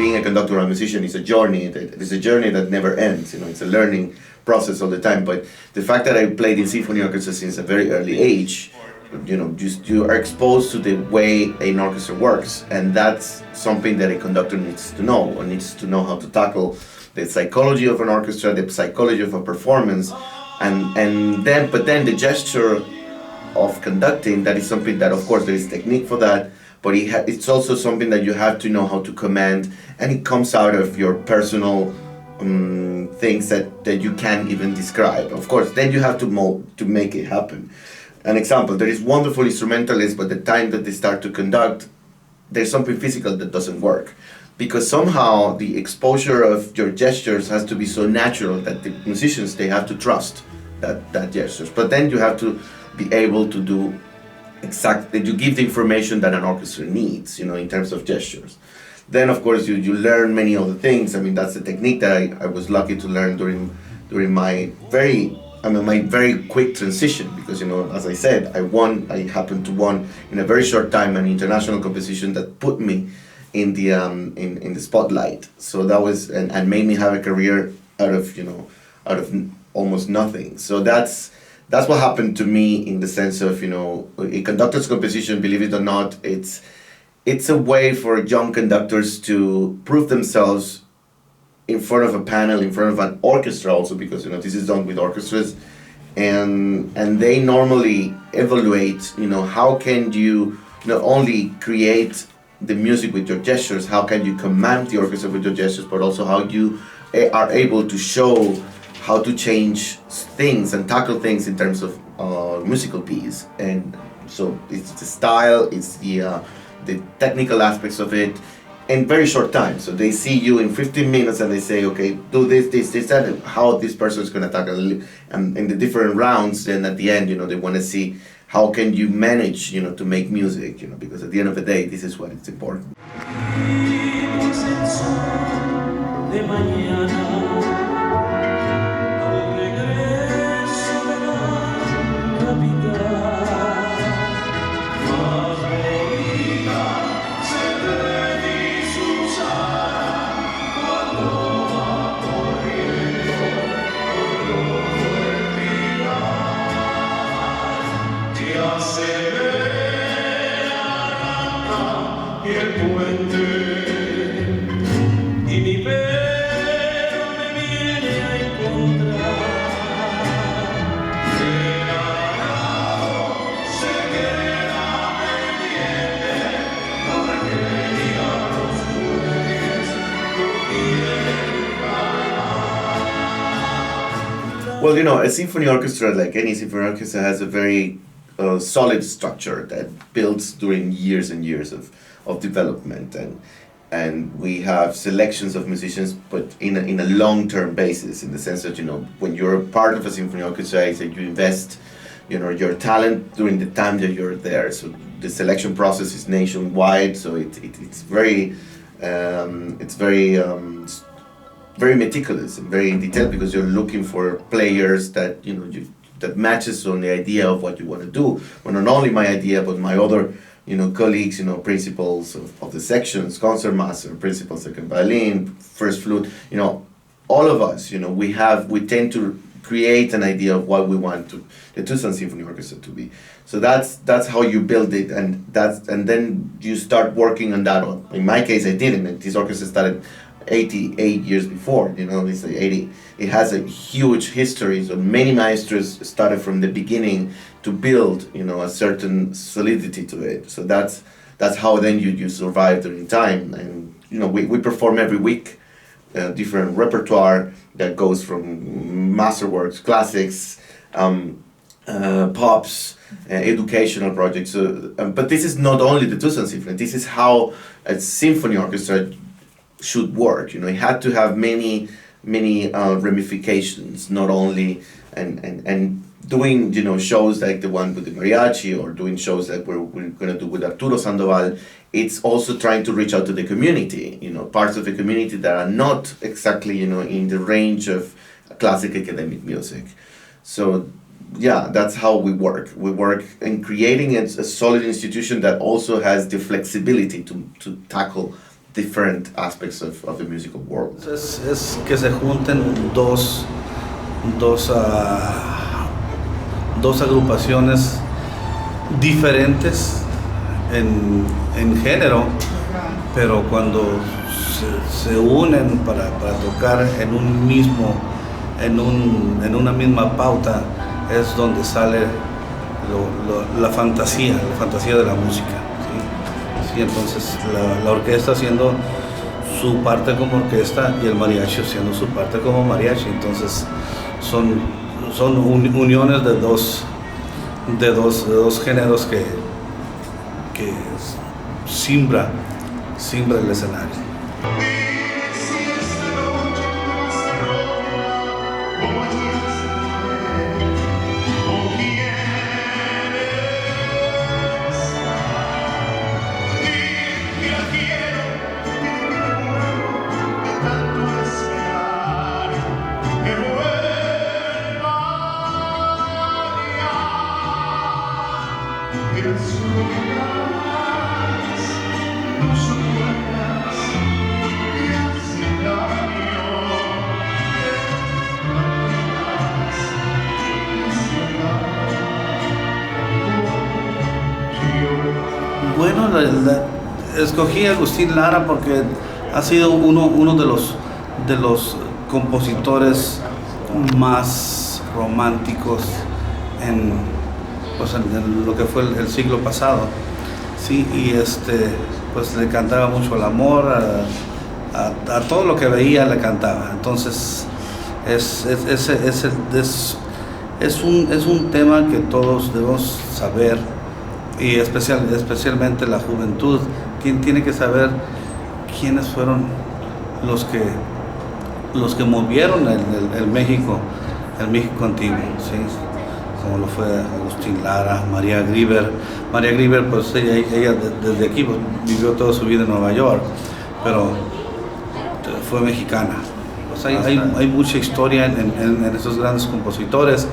being a conductor or a musician is a journey. It's a journey that never ends. It's a learning process all the time. But the fact that I played in symphony orchestra since a very early age, just you are exposed to the way an orchestra works, and that's something that a conductor needs to know, or needs to know how to tackle the psychology of an orchestra, the psychology of a performance, and then the gesture of conducting, that is something that, of course, there is technique for that, but it's also something that you have to know how to command, and it comes out of your personal things that you can't even describe. Of course, then you have to make it happen. An example, there is wonderful instrumentalists, but the time that they start to conduct, there's something physical that doesn't work. Because somehow the exposure of your gestures has to be so natural that the musicians, they have to trust that gestures. But then you have to be able to do exactly, you give the information that an orchestra needs, in terms of gestures. Then, of course, you learn many other things. I mean, that's the technique that I was lucky to learn during my very quick transition, because, as I said, I happened to won in a very short time an international competition that put me in the in the spotlight. So that was and made me have a career out of almost nothing. So that's what happened to me, in the sense of, a conductor's composition, believe it or not, it's a way for young conductors to prove themselves in front of a panel, in front of an orchestra also, because this is done with orchestras, and they normally evaluate, how can you not only create the music with your gestures, how can you command the orchestra with your gestures, but also how you are able to show how to change things and tackle things in terms of musical piece. And so it's the style, it's the technical aspects of it in very short time. So they see you in 15 minutes and they say, okay, do this, that, and how this person is going to tackle. And in the different rounds, then at the end, they want to see how can you manage, to make music, because at the end of the day, this is what is important. Well, a symphony orchestra, like any symphony orchestra, has a very solid structure that builds during years and years of development, and we have selections of musicians, but in a long-term basis, in the sense that, when you're a part of a symphony orchestra, is that you invest, your talent during the time that you're there. So the selection process is nationwide, so it's very very meticulous and very detailed, because you're looking for players that that matches on the idea of what you want to do. Well, not only my idea, but my other colleagues, principals of the sections, concertmaster, principal second violin, first flute, all of us, we tend to create an idea of what we want the Tucson Symphony Orchestra to be. So that's how you build it, and then you start working on that. In my case, I didn't. This orchestra started 88 years before, it's like 80. It has a huge history, so many maestros started from the beginning to build, a certain solidity to it. So that's how then you survive during time. And we perform every week, different repertoire that goes from masterworks, classics, pops, educational projects. So, but this is not only the Tucson Symphony. This is how a symphony orchestra should work. It had to have many ramifications, not only and doing shows like the one with the mariachi, or doing shows like we're going to do with Arturo Sandoval. It's also trying to reach out to the community, parts of the community that are not exactly in the range of classic academic music. So yeah, that's how we work. We work in creating a solid institution that also has the flexibility to tackle different aspects of the musical world. Es que se junten dos agrupaciones diferentes en género, pero cuando se unen para tocar en una misma pauta, es donde sale la fantasía de la música. ¿Sí? Entonces la orquesta haciendo su parte como orquesta y el mariachi haciendo su parte como mariachi. Entonces son uniones de dos géneros que simbra el escenario. Bueno, escogí a Agustín Lara porque ha sido uno de los compositores más románticos en lo que fue el siglo pasado. Sí, y pues le cantaba mucho el amor, a todo lo que veía le cantaba. Entonces es un tema que todos debemos saber, y especialmente la juventud. Quien tiene que saber quiénes fueron los que movieron el México antiguo, ¿sí? Como lo fue Agustín Lara, María Grever. María Grever, pues ella desde aquí pues, vivió toda su vida en Nueva York, pero fue mexicana. Pues hay mucha historia en esos grandes compositores,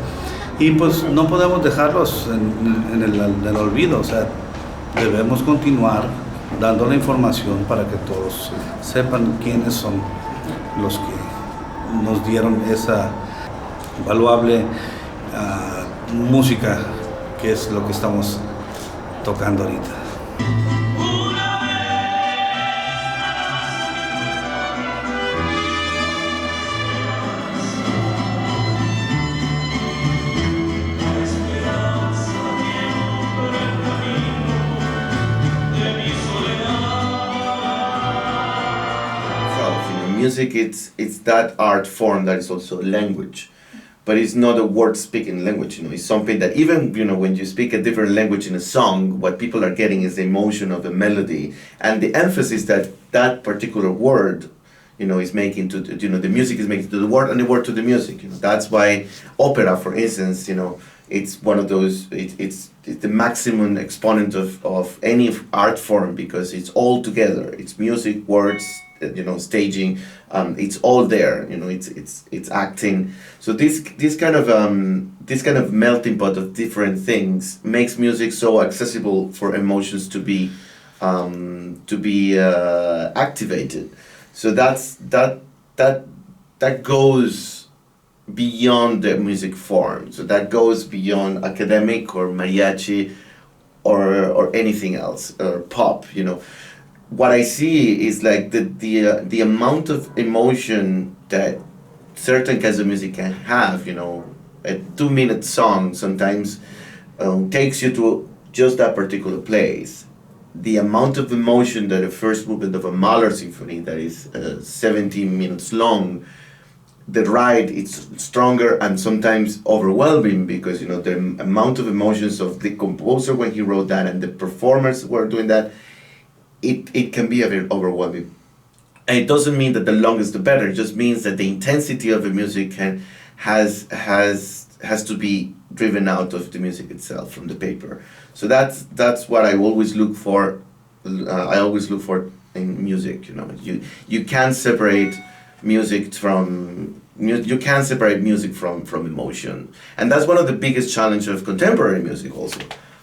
y pues no podemos dejarlos en el olvido. O sea, debemos continuar dando la información para que todos sepan quiénes son los que nos dieron esa valuable música, que es lo que estamos tocando ahorita. Music, it's that art form that is also a language, but it's not a word speaking language. It's something that even when you speak a different language in a song, what people are getting is the emotion of the melody and the emphasis that particular word is making to the music is making to the word and the word to the music. That's why opera, for instance, it's one of those. It's the maximum exponent of any art form, because it's all together. It's music, words, staging. It's all there. It's acting. So this kind of melting pot of different things makes music so accessible for emotions to be activated. So that goes beyond the music form. So that goes beyond academic or mariachi or anything else, or pop. What I see is like the amount of emotion that certain kinds of music can have. A 2-minute song sometimes takes you to just that particular place. The amount of emotion that a first movement of a Mahler symphony that is 17 minutes long, the ride, it's stronger and sometimes overwhelming, because the amount of emotions of the composer when he wrote that and the performers who are doing that, it can be a bit overwhelming. And it doesn't mean that the longer is the better. It just means that the intensity of the music has to be driven out of the music itself from the paper. So that's what I always look for. I always look for in music. You can't separate music from emotion, and that's one of the biggest challenges of contemporary music also.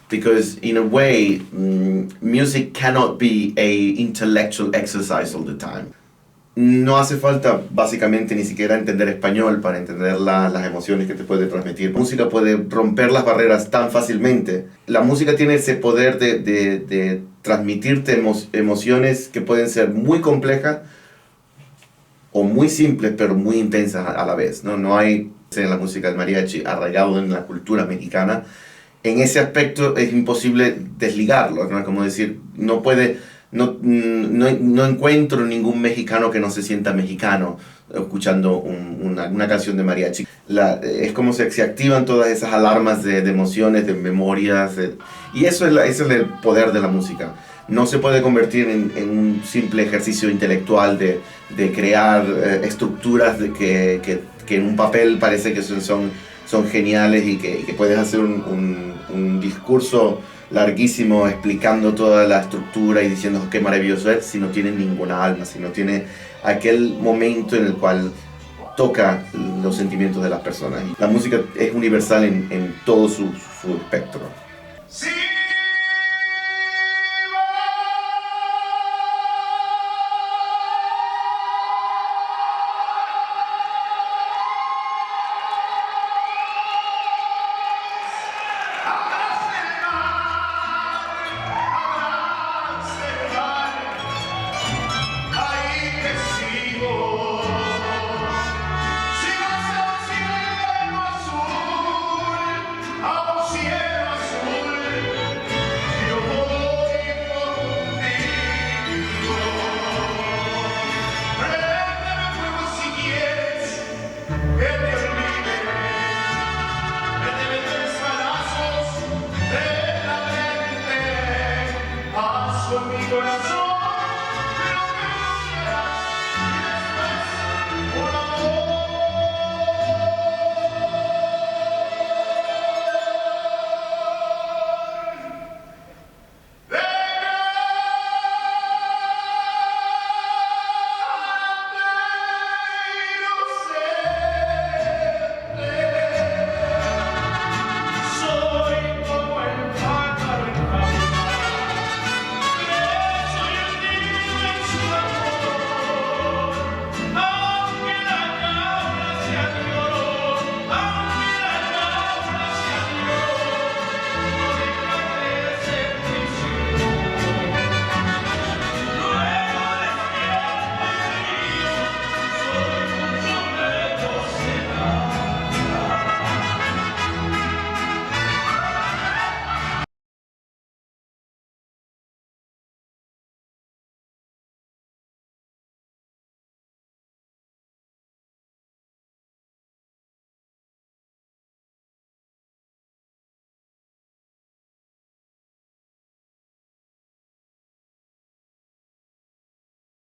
because in a way, music cannot be a intellectual exercise all the time. No hace falta básicamente ni siquiera entender español para entender las emociones que te puede transmitir. La música puede romper las barreras tan fácilmente. La música tiene ese poder de transmitirte emociones que pueden ser muy complejas o muy simples, pero muy intensas a la vez, ¿no? No hay en la música del mariachi arraigado en la cultura mexicana. En ese aspecto es imposible desligarlo, ¿no? Como decir, no encuentro ningún mexicano que no se sienta mexicano escuchando una canción de mariachi. Es como se activan todas esas alarmas de emociones, de memorias, y eso es el poder de la música. No se puede convertir en un simple ejercicio intelectual de crear estructuras que en un papel parece que son geniales y que puedes hacer un discurso larguísimo explicando toda la estructura y diciendo qué maravilloso es, si no tiene ninguna alma, si no tiene aquel momento en el cual toca los sentimientos de las personas. La música es universal en todo su espectro. Sí. Mi corazón.